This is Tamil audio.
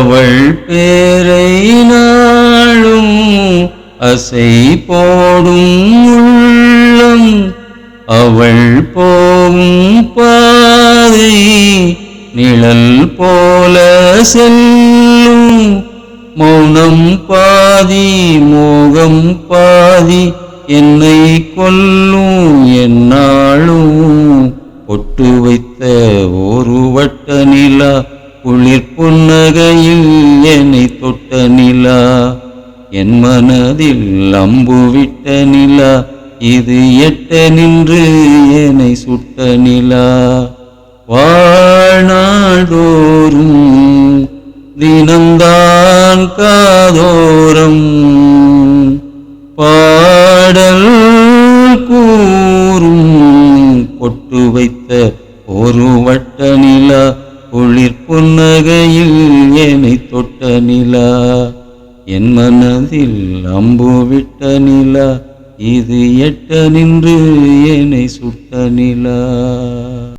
அவள் பேரை நாளும் அசை போடும் உள்ளம், அவள் போகும் பாதை நிழல் போல செல்லும். மௌனம் பாதி மோகம் பாதி என்னை கொல்லும் என்னாலும். பொட்டு வைத்த ஒரு வட்ட நிலா, குளிர் புன்னகையில் என்னை தொட்ட நிலா, என் மனதில் அம்பு விட்ட நிலா, இது எட்ட நின்று என்னை சுட்ட நிலா. வாழ்நாள்தோறும் தினம்தான் காதோரம் பாடல் கூறும். பொட்டு வைத்த ஒரு வட்ட நிலா, குளிர் புன்னகையில் என்னை தொட்ட நிலா, என் மனதில் அம்பு விட்ட நிலா, இது எட்ட நின்று என்னை சுட்ட நிலா.